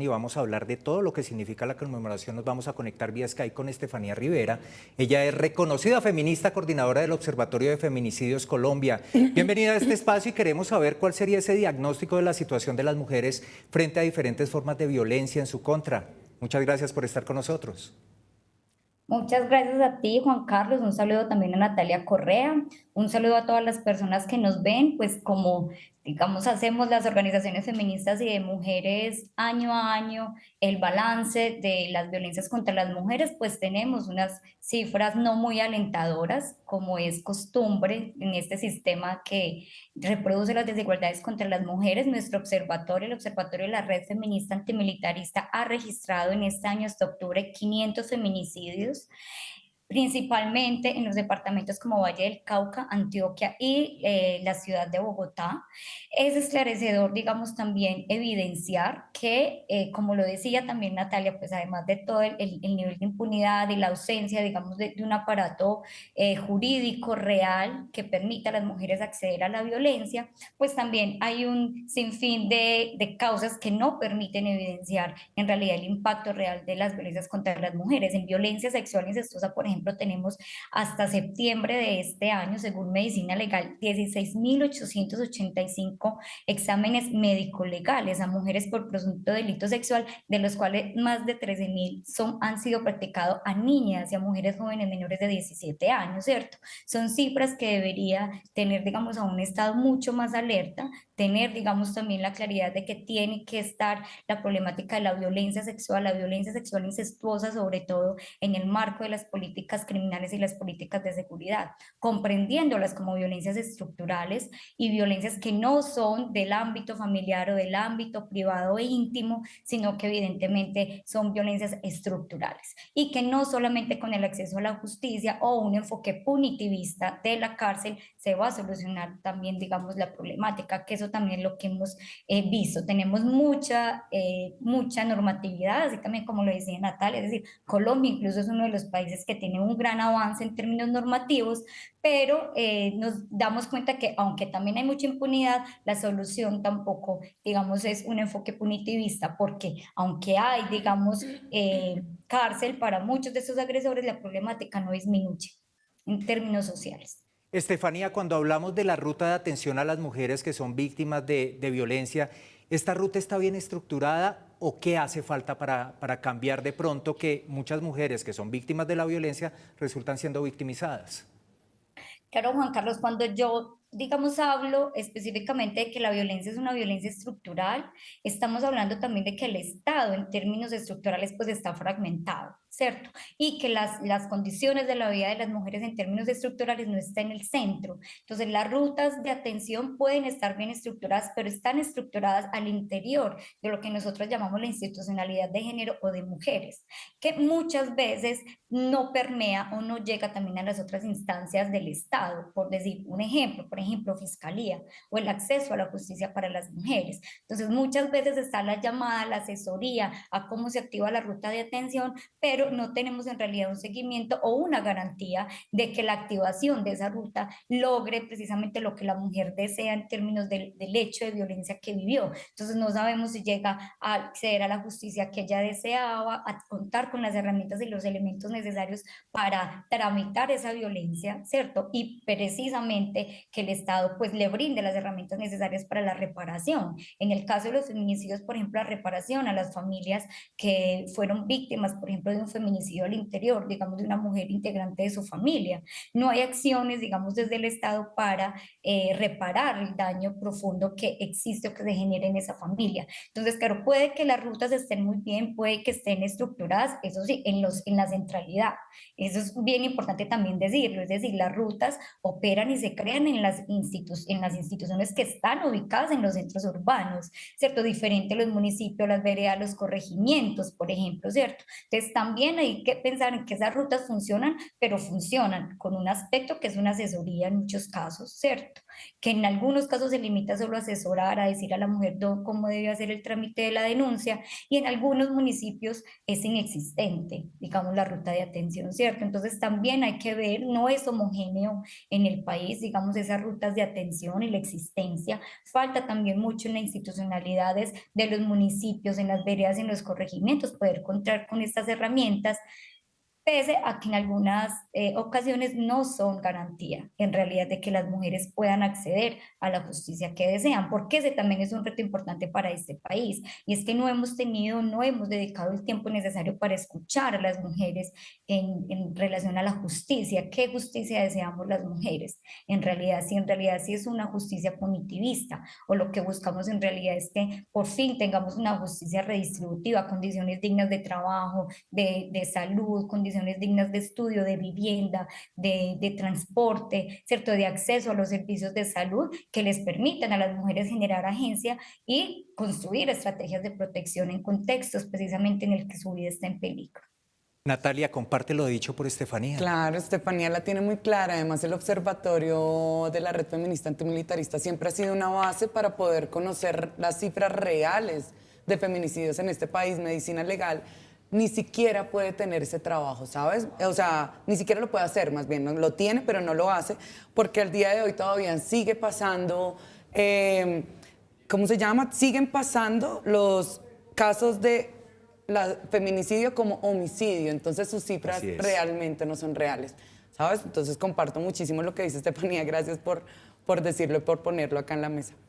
y vamos a hablar de todo lo que significa la conmemoración. Nos vamos a conectar vía Skype con Estefanía Rivera. Ella es reconocida feminista, coordinadora del Observatorio de Feminicidios Colombia. Bienvenida a este espacio y queremos saber cuál sería ese diagnóstico de la situación de las mujeres frente a diferentes formas de violencia en su contra. Muchas gracias por estar con nosotros. Muchas gracias a ti, Juan Carlos. Un saludo también a Natalia Correa. Un saludo a todas las personas que nos ven. Pues como, digamos, hacemos las organizaciones feministas y de mujeres año a año el balance de las violencias contra las mujeres, pues tenemos unas cifras no muy alentadoras, como es costumbre en este sistema que reproduce las desigualdades contra las mujeres. Nuestro observatorio, el Observatorio de la Red Feminista Antimilitarista, ha registrado en este año hasta octubre 500 feminicidios, principalmente en los departamentos como Valle del Cauca, Antioquia y la ciudad de Bogotá. Es esclarecedor, digamos, también evidenciar que, como lo decía también Natalia, pues además de todo el nivel de impunidad y la ausencia, digamos, de un aparato jurídico real que permita a las mujeres acceder a la violencia, pues también hay un sinfín de causas que no permiten evidenciar en realidad el impacto real de las violencias contra las mujeres. En violencia sexual incestuosa, por ejemplo, tenemos hasta septiembre de este año, según Medicina Legal, 16.885 exámenes médico-legales a mujeres por presunto delito sexual, de los cuales más de 13.000 han sido practicados a niñas y a mujeres jóvenes menores de 17 años, ¿cierto? Son cifras que debería tener, digamos, a un Estado mucho más alerta, tener, digamos, también la claridad de que tiene que estar la problemática de la violencia sexual incestuosa, sobre todo en el marco de las políticas criminales y las políticas de seguridad, comprendiéndolas como violencias estructurales y violencias que no son del ámbito familiar o del ámbito privado e íntimo, sino que evidentemente son violencias estructurales y que no solamente con el acceso a la justicia o un enfoque punitivista de la cárcel se va a solucionar también, digamos, la problemática, que eso también es lo que hemos visto. Tenemos mucha normatividad, así también como lo decía Natalia, es decir, Colombia incluso es uno de los países que tiene un gran avance en términos normativos, pero nos damos cuenta que aunque también hay mucha impunidad, la solución tampoco, digamos, es un enfoque punitivista, porque aunque hay, digamos, cárcel para muchos de estos agresores, la problemática no disminuye en términos sociales. Estefanía, cuando hablamos de la ruta de atención a las mujeres que son víctimas de violencia, ¿esta ruta está bien estructurada o qué hace falta para cambiar de pronto que muchas mujeres que son víctimas de la violencia resultan siendo victimizadas? Claro, Juan Carlos, cuando yo, digamos, hablo específicamente de que la violencia es una violencia estructural, estamos hablando también de que el Estado en términos estructurales pues está fragmentado, ¿cierto? Y que las condiciones de la vida de las mujeres en términos estructurales no están en el centro. Entonces, las rutas de atención pueden estar bien estructuradas, pero están estructuradas al interior de lo que nosotros llamamos la institucionalidad de género o de mujeres, que muchas veces no permea o no llega también a las otras instancias del Estado, por decir un ejemplo, por ejemplo, Fiscalía o el acceso a la justicia para las mujeres. Entonces, muchas veces está la llamada, la asesoría a cómo se activa la ruta de atención, pero no tenemos en realidad un seguimiento o una garantía de que la activación de esa ruta logre precisamente lo que la mujer desea en términos del hecho de violencia que vivió. Entonces, no sabemos si llega a acceder a la justicia que ella deseaba, a contar con las herramientas y los elementos necesarios para tramitar esa violencia, ¿cierto? Y precisamente que el Estado pues le brinde las herramientas necesarias para la reparación. En el caso de los feminicidios, por ejemplo, la reparación a las familias que fueron víctimas, por ejemplo, de un feminicidio al interior, digamos, de una mujer integrante de su familia. No hay acciones, digamos, desde el Estado para reparar el daño profundo que existe o que se genera en esa familia. Entonces, claro, puede que las rutas estén muy bien, puede que estén estructuradas, eso sí, en la centralidad. Eso es bien importante también decirlo, es decir, las rutas operan y se crean en las instituciones que están ubicadas en los centros urbanos, ¿cierto? Diferente a los municipios, las veredas, los corregimientos, por ejemplo, ¿cierto? Entonces también hay que pensar en que esas rutas funcionan, pero funcionan con un aspecto que es una asesoría en muchos casos, ¿cierto? Que en algunos casos se limita solo a asesorar, a decir a la mujer cómo debe hacer el trámite de la denuncia, y en algunos municipios es inexistente, digamos, la ruta de atención, ¿cierto? Entonces también hay que ver, no es homogéneo en el país, digamos, esa rutas de atención y la existencia. Falta también mucho en las institucionalidades de los municipios, en las veredas, en los corregimientos, poder contar con estas herramientas, pese a que en algunas ocasiones no son garantía, en realidad, de que las mujeres puedan acceder a la justicia que desean, porque ese también es un reto importante para este país, y es que no hemos tenido, no hemos dedicado el tiempo necesario para escuchar a las mujeres en relación a la justicia. ¿Qué justicia deseamos las mujeres? En realidad sí es una justicia punitivista, o lo que buscamos en realidad es que por fin tengamos una justicia redistributiva, condiciones dignas de trabajo, de salud, condiciones dignas de estudio, de vivienda, de transporte, ¿cierto? De acceso a los servicios de salud que les permitan a las mujeres generar agencia y construir estrategias de protección en contextos precisamente en el que su vida está en peligro. Natalia, comparte lo dicho por Estefanía. Claro, Estefanía la tiene muy clara. Además, el Observatorio de la Red Feminista Antimilitarista siempre ha sido una base para poder conocer las cifras reales de feminicidios en este país. Medicina Legal ni siquiera puede tener ese trabajo, ¿sabes? O sea, ni siquiera lo puede hacer, más bien, no lo tiene, pero no lo hace, porque al día de hoy todavía sigue pasando, ¿cómo se llama? Siguen pasando los casos de feminicidio como homicidio, entonces sus cifras realmente no son reales, ¿sabes? Entonces comparto muchísimo lo que dice Estefanía, gracias por decirlo y por ponerlo acá en la mesa.